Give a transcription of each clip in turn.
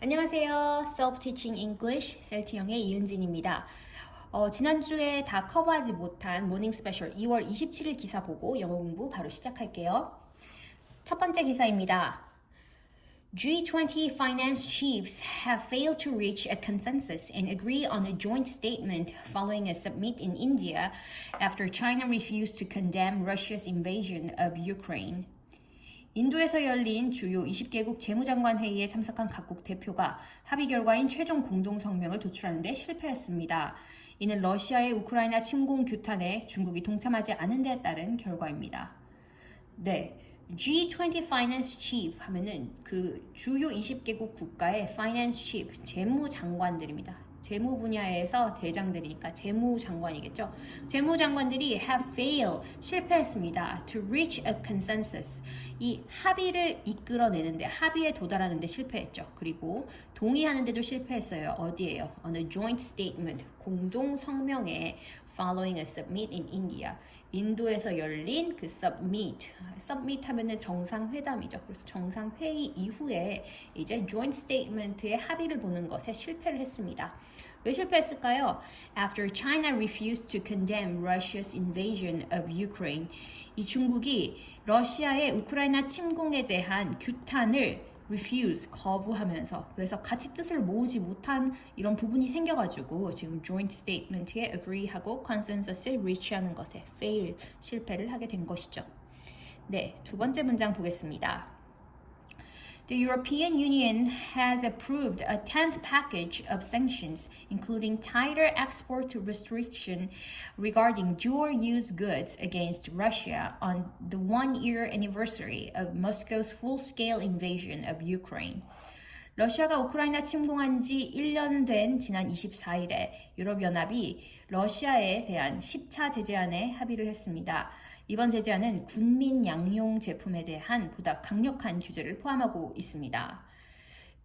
안녕하세요. Self-Teaching English 셀티영의 이은진입니다. 지난주에 다 커버하지 못한 모닝 스페셜 2월 27일 기사 보고 영어 공부 바로 시작할게요. 첫 번째 기사입니다. G20 finance chiefs have failed to reach a consensus and agree on a joint statement following a summit in India after China refused to condemn Russia's invasion of Ukraine. 인도에서 열린 주요 20개국 재무장관 회의에 참석한 각국 대표가 합의 결과인 최종 공동성명을 도출하는 데 실패했습니다. 이는 러시아의 우크라이나 침공 규탄에 중국이 동참하지 않은 데에 따른 결과입니다. 네, G20 Finance Chief 하면은 그 주요 20개국 국가의 Finance Chief, 재무장관들입니다. 재무 분야에서 대장들이니까 재무장관이겠죠. 재무장관들이 have failed, 실패했습니다. To reach a consensus, 이 합의를 이끌어내는데, 합의에 도달하는데 실패했죠. 그리고 동의하는데도 실패했어요. 어디예요? On a joint statement, 공동 성명에 following a summit in India. 인도에서 열린 그 submit 하면은 정상회담이죠. 그래서 정상회의 이후에 이제 joint statement의 합의를 보는 것에 실패를 했습니다. 왜 실패했을까요? After China refused to condemn Russia's invasion of Ukraine. 이 중국이 러시아의 우크라이나 침공에 대한 규탄을 refuse, 거부하면서 그래서 같이 뜻을 모으지 못한 이런 부분이 생겨가지고 지금 joint statement에 agree하고 consensus에 reach하는 것에 fail, 실패를 하게 된 것이죠. 네, 두 번째 문장 보겠습니다. The European Union has approved a 10th package of sanctions, including tighter export restriction regarding dual-use goods against Russia on the one-year anniversary of Moscow's full-scale invasion of Ukraine. 러시아가 우크라이나 침공한 지 1년 된 지난 24일에 유럽연합이 러시아에 대한 10차 제재안에 합의를 했습니다. 이번 제재안은 군민 양용 제품에 대한 보다 강력한 규제를 포함하고 있습니다.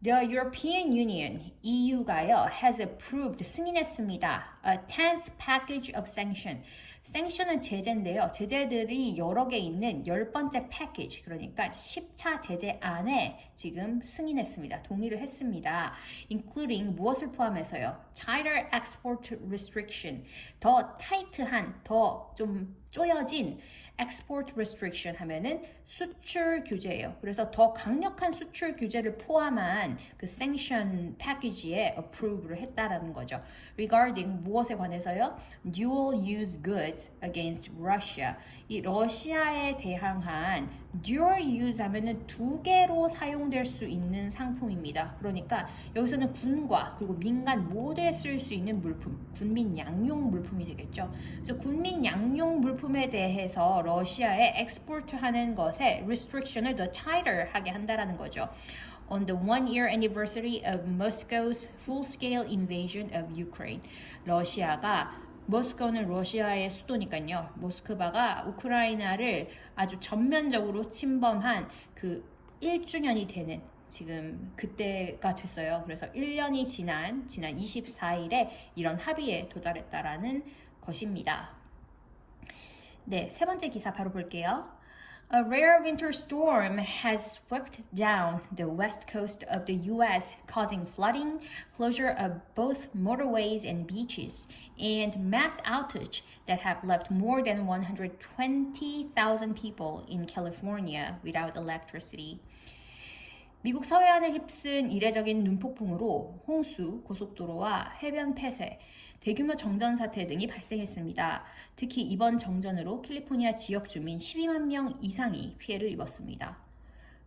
The European Union, EU가요, has approved, 승인했습니다. A 10th package of sanction. sanction은 제재인데요. 제재들이 여러 개 있는 10번째 패키지, 그러니까 10차 제재안에 지금 승인했습니다. 동의를 했습니다. including 무엇을 포함해서요? tighter export restriction, 더 타이트한, 더 좀 쪼여진 export restriction 하면은 수출 규제예요. 그래서 더 강력한 수출 규제를 포함한 그 sanction 패키지에 approve를 했다라는 거죠. regarding 무엇에 관해서요? dual use goods against Russia. 이 러시아에 대항한 dual use 하면은 두 개로 사용될 수 있는 상품입니다. 그러니까 여기서는 군과 그리고 민간 모두에 쓸 수 있는 물품, 군민 양용 물품이 되겠죠. 그래서 군민 양용 물품에 대해서 러시아에 엑스포트하는 것에 restriction을 더 tighter 하게 한다라는 거죠. On the one-year anniversary of Moscow's full-scale invasion of Ukraine. 러시아가 모스크바는 러시아의 수도니까요. 모스크바가 우크라이나를 아주 전면적으로 침범한 그 1주년이 되는 지금 그때가 됐어요. 그래서 1년이 지난 24일에 이런 합의에 도달했다라는 것입니다. 네, 세 번째 기사 바로 볼게요. A rare winter storm has swept down the west coast of the U.S., causing flooding, closure of both motorways and beaches, and mass outage that have left more than 120,000 people in California without electricity. 미국 서해안을 휩쓴 이례적인 눈폭풍으로 홍수, 고속도로와 해변 폐쇄, 대규모 정전 사태 등이 발생했습니다. 특히 이번 정전으로 캘리포니아 지역 주민 12만 명 이상이 피해를 입었습니다.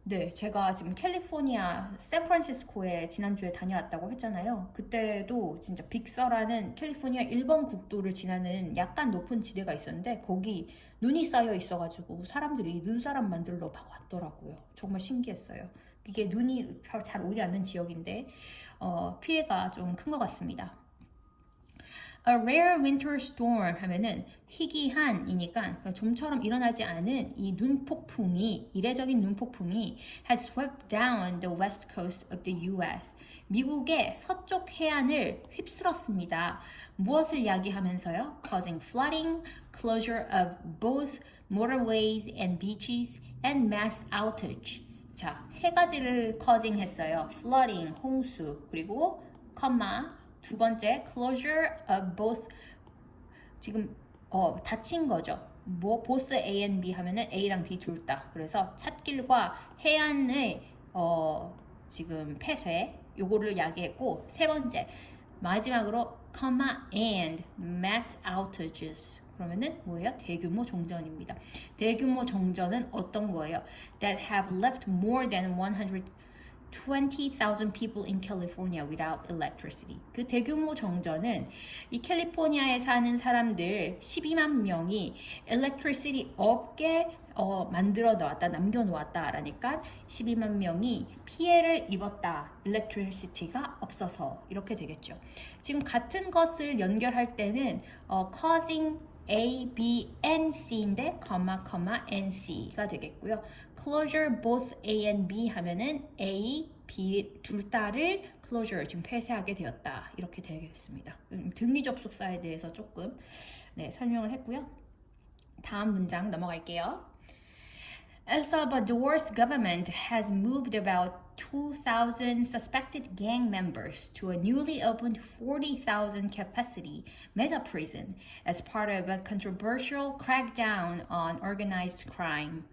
네, 제가 지금 캘리포니아 샌프란시스코에 지난주에 다녀왔다고 했잖아요. 그때도 진짜 빅서라는 캘리포니아 1번 국도를 지나는 약간 높은 지대가 있었는데 거기 눈이 쌓여 있어가지고 사람들이 눈사람 만들러 막 왔더라고요. 정말 신기했어요. 이게 눈이 잘 오지 않는 지역인데 피해가 좀 큰 것 같습니다. A rare winter storm 하면은 희귀한이니까 좀처럼 일어나지 않은 이 눈폭풍이, 이례적인 눈폭풍이 has swept down the west coast of the US. 미국의 서쪽 해안을 휩쓸었습니다. 무엇을 야기하면서요? Causing flooding, closure of both motorways and beaches, and mass outage. 자, 세 가지를 causing 했어요. flooding, 홍수, 그리고 컴마 두 번째 closure of both 지금 닫힌 거죠. 뭐 both A and B 하면은 A랑 B 둘 다. 그래서 찻길과 해안의 지금 폐쇄 요거를 야기했고 세 번째 마지막으로 comma and mass outages. 그러면은 뭐예요? 대규모 정전입니다. 대규모 정전은 어떤 거예요? That have left more than 120,000 people in California without electricity. 그 대규모 정전은 이 캘리포니아에 사는 사람들 12만 명이 electricity 없게 만들어 놓았다, 남겨 놓았다라니까 12만 명이 피해를 입었다. electricity가 없어서 이렇게 되겠죠. 지금 같은 것을 연결할 때는 causing A, B, and C인데 comma, and C가 되겠고요. closure both A and B 하면은 A, B 둘 다를 closure 지금 폐쇄하게 되었다. 이렇게 되겠습니다. 등위 접속사에 대해서 조금 설명을 했고요. 다음 문장 넘어갈게요. El Salvador's government has moved about 2,000 suspected gang members to a newly opened 40,000 capacity mega prison as part of a controversial crackdown on organized crime.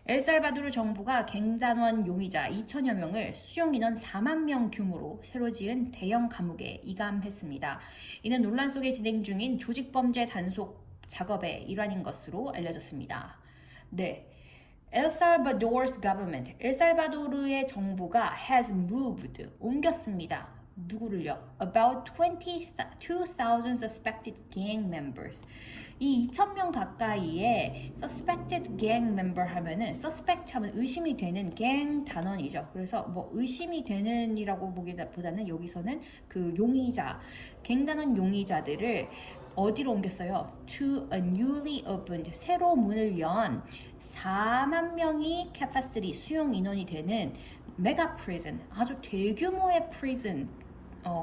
엘살바도르 정부가 갱단원 용의자 2천여 명을 수용 인원 4만 명 규모로 새로 지은 대형 감옥에 이감했습니다. 이는 논란 속에 진행 중인 조직범죄 단속 작업의 일환인 것으로 알려졌습니다. 네. El Salvador's government, 엘살바도르의 정부가 has moved, 옮겼습니다. 누구를요? About 22,000 suspected gang members. 이 2,000명 가까이의 suspected gang member 하면은 suspect 하면 의심이 되는 gang 단원이죠. 그래서 뭐 의심이 되는이라고 보기보다는 여기서는 그 용의자, gang 단원 용의자들을 어디로 옮겼어요? To a newly opened, 새로 문을 연 4만 명이 capacity, 수용 인원이 되는 메가 프리즌, 아주 대규모의 프리즌,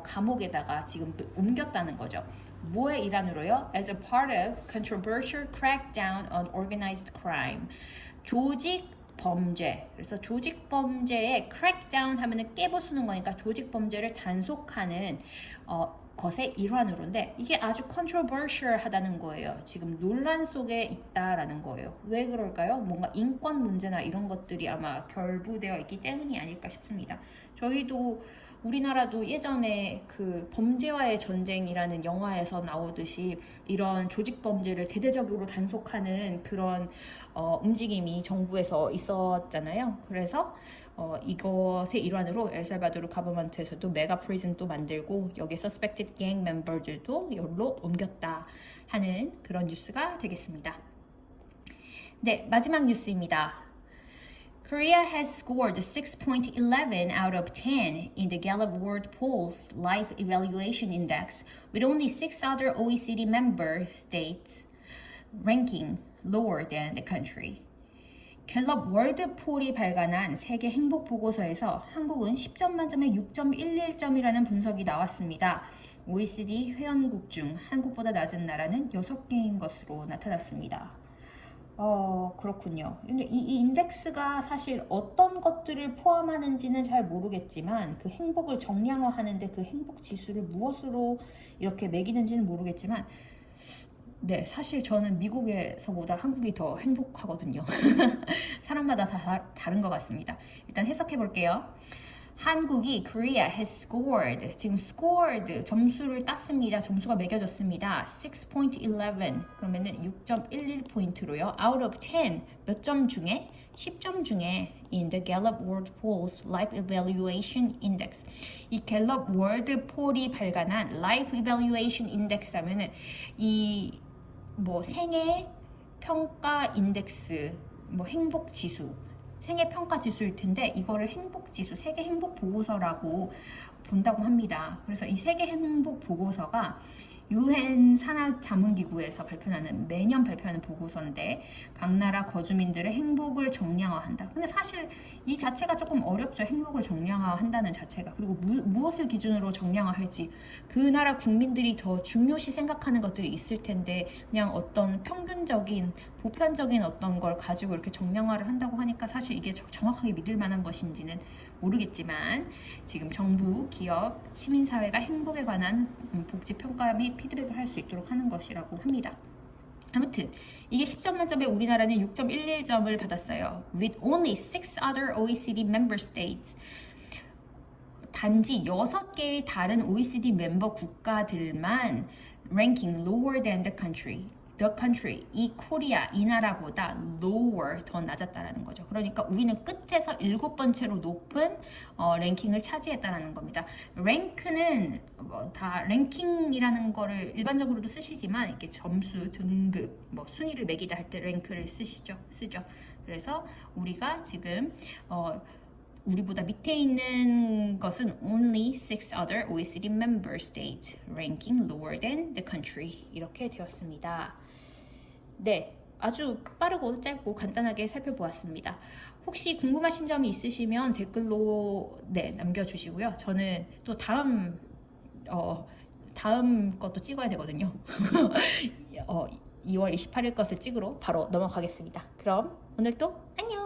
감옥에다가 지금 옮겼다는 거죠. 뭐의 일환으로요? As a part of controversial crackdown on organized crime. 조직 범죄. 그래서 조직 범죄에 crackdown 하면은 깨부수는 거니까 조직 범죄를 단속하는 것의 일환으로인데 이게 아주 controversial 하다는 거예요. 지금 논란 속에 있다라는 거예요. 왜 그럴까요? 뭔가 인권 문제나 이런 것들이 아마 결부되어 있기 때문이 아닐까 싶습니다. 저희도 우리나라도 예전에 그 범죄와의 전쟁이라는 영화에서 나오듯이 이런 조직 범죄를 대대적으로 단속하는 그런 움직임이 정부에서 있었잖아요. 그래서 이것의 일환으로 엘살바도르 가버먼트에서도 메가 프리즌도 만들고 여기 서스펙티드 갱 멤버들도 여기로 옮겼다 하는 그런 뉴스가 되겠습니다. 네, 마지막 뉴스입니다. Korea has scored 6.11 out of 10 in the Gallup World Polls Life Evaluation Index, with only 6 other OECD member states ranking lower than the country. 갤럽 월드폴이 발간한 세계 행복 보고서에서 한국은 10점 만점에 6.11점이라는 분석이 나왔습니다. OECD 회원국 중 한국보다 낮은 나라는 6개인 것으로 나타났습니다. 그렇군요. 근데 이 인덱스가 사실 어떤 것들을 포함하는지는 잘 모르겠지만 그 행복을 정량화하는데 그 행복 지수를 무엇으로 이렇게 매기는지는 모르겠지만 네, 사실 저는 미국에서보다 한국이 더 행복하거든요. 사람마다 다 다른 것 같습니다. 일단 해석해 볼게요. 한국이 Korea has scored, 지금 scored 점수를 땄습니다. 점수가 매겨졌습니다. 6.11 그러면은 6.11포인트로요. out of 10 몇 점 중에 10점 중에 in the Gallup World Polls Life Evaluation Index. 이 갤럽 월드 폴이 발간한 Life Evaluation Index 하면은 이 뭐 생애 평가 인덱스, 뭐 행복 지수, 생애 평가 지수일 텐데 이거를 행복 지수, 세계 행복 보고서라고 본다고 합니다. 그래서 이 세계 행복 보고서가 유엔 산하자문기구에서 발표하는 매년 발표하는 보고서인데 각 나라 거주민들의 행복을 정량화한다. 근데 사실 이 자체가 조금 어렵죠. 행복을 정량화한다는 자체가. 그리고 무엇을 기준으로 정량화할지 그 나라 국민들이 더 중요시 생각하는 것들이 있을 텐데 그냥 어떤 평균적인 보편적인 어떤 걸 가지고 이렇게 정량화를 한다고 하니까 사실 이게 정확하게 믿을 만한 것인지는 모르겠지만 지금 정부, 기업, 시민사회가 행복에 관한 복지평가 및 피드백을 할 수 있도록 하는 것이라고 합니다. 아무튼 이게 10점 만점에 우리나라는 6.11점을 받았어요. With only 6 other OECD member states. 단지 6개의 다른 OECD 멤버 국가들만 ranking lower than the country. 이 코리아, 이 나라보다 lower, 더 낮았다라는 거죠. 그러니까 우리는 끝에서 7번째로 높은 랭킹을 차지했다라는 겁니다. 랭크는 다 랭킹이라는 거를 일반적으로도 쓰시지만 이렇게 점수, 등급, 순위를 매기다 할 때 랭크를 쓰죠. 그래서 우리가 지금 우리보다 밑에 있는 것은 only 6 other OECD member states ranking lower than the country 이렇게 되었습니다. 네, 아주 빠르고 짧고 간단하게 살펴보았습니다. 혹시 궁금하신 점이 있으시면 댓글로 남겨주시고요. 저는 또 다음 것도 찍어야 되거든요. 2월 28일 것을 찍으러 바로 넘어가겠습니다. 그럼 오늘 또 안녕!